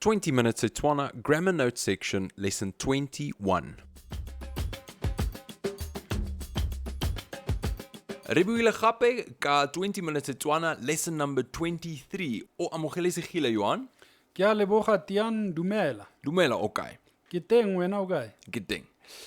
20 Minute Setswana, Grammar Note Section, Lesson 21. Ribuile gape ka 20 Minute Setswana, lesson number 23. O amogele segile, Johan? Ke a leboga Tian, dumela. Dumela, okay. Ke teng wena o kae? Good thing.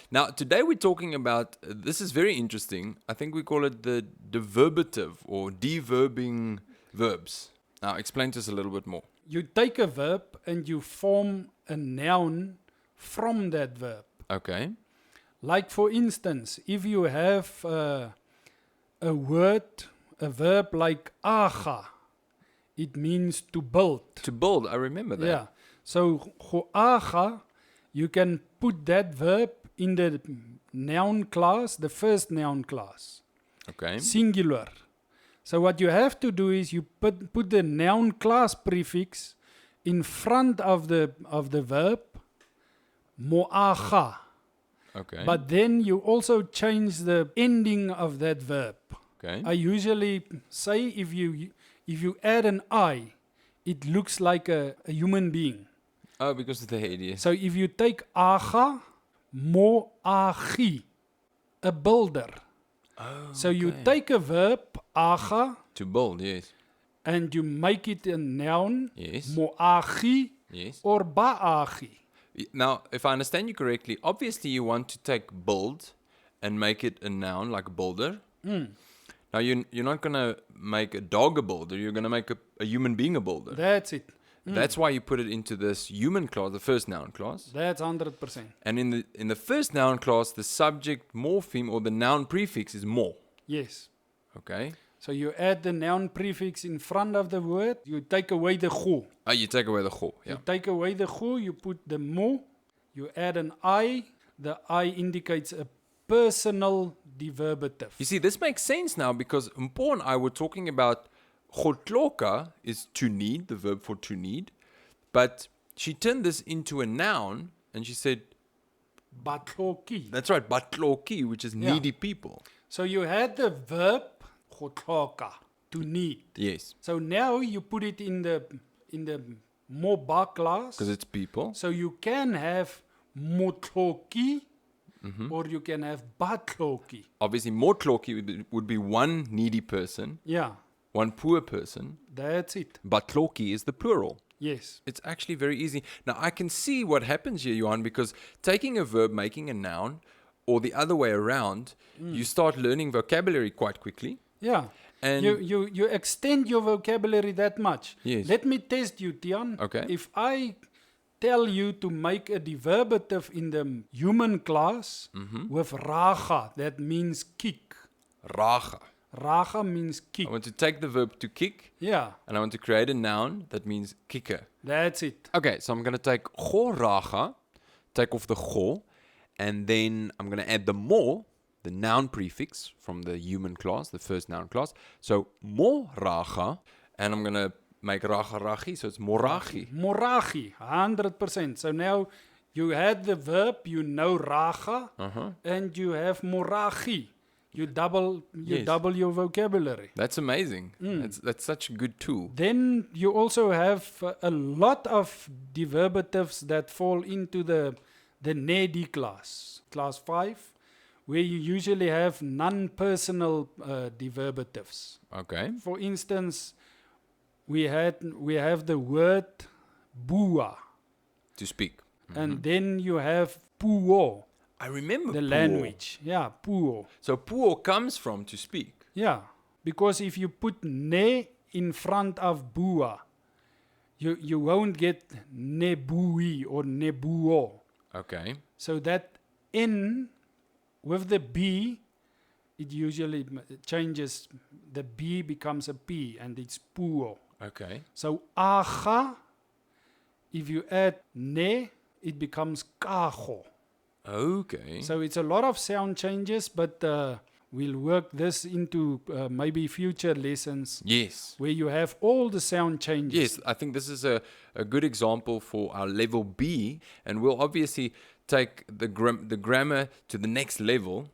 Now, today we're talking about, this is very interesting. I think we call it the deverbative or deverbing verbs. Now, explain to us a little bit more. You take a verb and you form a noun from that verb. Okay. Like for instance, if you have a verb like aga, it means to build. To build, I remember that. Yeah. So go aga, you can put that verb in the noun class, the first noun class. Okay. Singular. So what you have to do is you put the noun class prefix in front of the verb moaga. Okay. But then you also change the ending of that verb. Okay. I usually say if you add an I, it looks like a human being. Oh, because of the head, yes. So if you take aga, moagi, a builder. Oh, So you okay. take a verb, aga, To build, yes. and you make it a noun, Yes. moagi Yes. or baagi. Now, if I understand you correctly, obviously you want to take build and make it a noun, like a builder. Now, you're not going to make a dog a builder. You're going to make a human being a builder. That's it. That's why you put it into this human class, the first noun class. That's 100%. And in the first noun class, the subject morpheme or the noun prefix is more. Yes. Okay? So you add the noun prefix in front of the word, you take away the go. Oh, you take away the go. Yeah. You take away the go, you put the mo, you add an I. The I indicates a personal deverbative. You see, this makes sense now because Mpho and I were talking about gotloka is to need, the verb for to need. But she turned this into a noun and she said, Batloki. that's right, batloki, which is Yeah. needy people. So you had the verb gotloka, to need. Yes, So now you put it in the moba class. because it's people. So you can have motloki or you can have batloki. Obviously, motloki would be one needy person, Yeah, one poor person. that's it. Batloki is the plural. Yes. It's actually very easy. Now, I can see what happens here, Johan, because taking a verb, making a noun, or the other way around, you start learning vocabulary quite quickly. Yeah. And You extend your vocabulary that much. Yes. Let me test you, Tian. Okay. If I tell you to make a deverbative in the human class with raga, that means kick. raga. Raga means kick. I want to take the verb to kick, Yeah, and I want to create a noun that means kicker. that's it. Okay, so I'm going to take go raga, take off the go, and then I'm going to add the mo, the noun prefix from the human class, the first noun class. So mo raga, and I'm going to make raga ragi, so it's moragi. Moragi, 100%. So now you had the verb, you know raga, and you have moragi. You double Yes. your vocabulary. That's amazing. That's such a good tool. Then you also have a lot of deverbatives that fall into the nedi class, class 5, where you usually have non-personal deverbatives. Okay. For instance, we have the word bua, To speak. and then you have puo, I remember the puo. language. Yeah, puo. So puo comes from to speak. Yeah, because if you put ne in front of bua, you won't get nebui or nebuo. Okay. So that N with the B, it usually changes. The B becomes a P and it's puo. Okay. So aga, if you add ne, it becomes kago. Okay. So it's a lot of sound changes, but we'll work this into maybe future lessons Yes. where you have all the sound changes. Yes, I think this is a good example for our level B, and we'll obviously take the grammar to the next level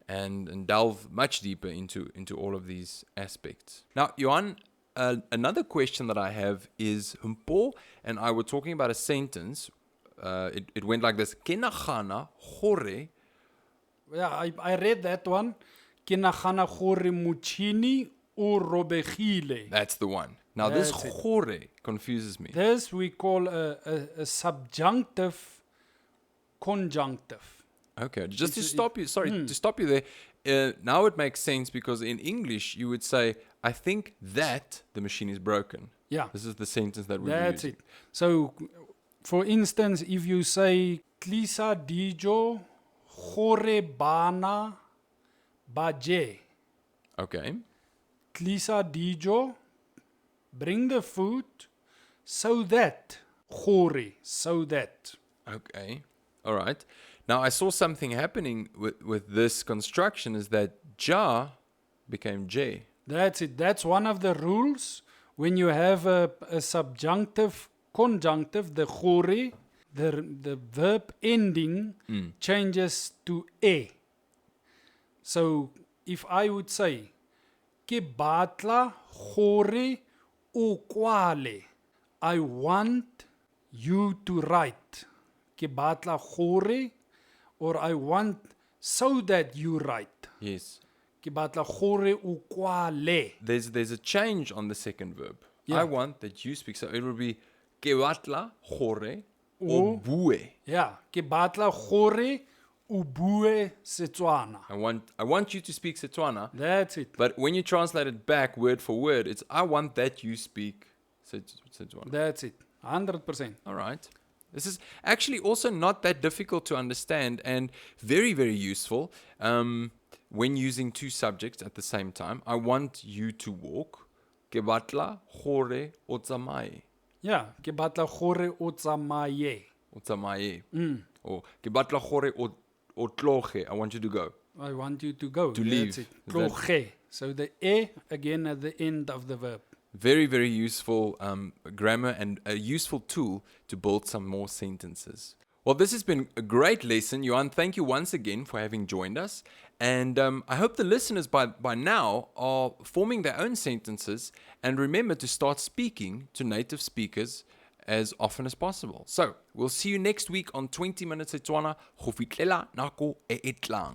and delve much deeper into all of these aspects. Now, Johan, another question that I have is, Mpho and I were talking about a sentence. It went like this. Ke nagana gore. Yeah, I read that one. Ke nagana gore motšhini o robegile. That's the one. Now this That's it. gore confuses me. This we call a subjunctive conjunctive. Okay, just to It's- stop you, sorry, to stop you there. Now it makes sense because in English you would say, I think that the machine is broken. Yeah, This is the sentence that we're that's using. it. So, for instance, if you say, Tlisa dijo gore bana baje. Okay. Tlisa dijo, bring the food, so that. Gore, so that. Okay. All right. Now I saw something happening with this construction is that ja became j. That's it. That's one of the rules. When you have a subjunctive, conjunctive, the gore, the verb ending changes to e. So if I would say, ke batla gore o kwale, I want you to write. Ke batla gore, or I want so that you write. Yes. Ke batla gore o kwale. There's a change on the second verb. Yeah. I want that you speak. So it will be ke batla gore O- o bue. Yeah, ke batla gore o bue Setswana. I want you to speak Setswana. That's it. But when you translate it back word for word, it's I want that you speak Setswana. That's it. 100%. All right. This is actually also not that difficult to understand and very, very useful when using two subjects at the same time. I want you to walk. Ke batla gore o tsamaye. Yeah, ke batla gore o tsamaye. O tsamaye. Or ke batla gore o tloge. I want you to go. I want you to go. To That's leave. it. Is that- Tloge. So the e again at the end of the verb. Very, very useful grammar and a useful tool to build some more sentences. Well, this has been a great lesson. Johan, thank you once again for having joined us. And I hope the listeners by now are forming their own sentences. And remember to start speaking to native speakers as often as possible. So, we'll see you next week on 20 Minute Setswana. Go fitlhela nako e e tlang.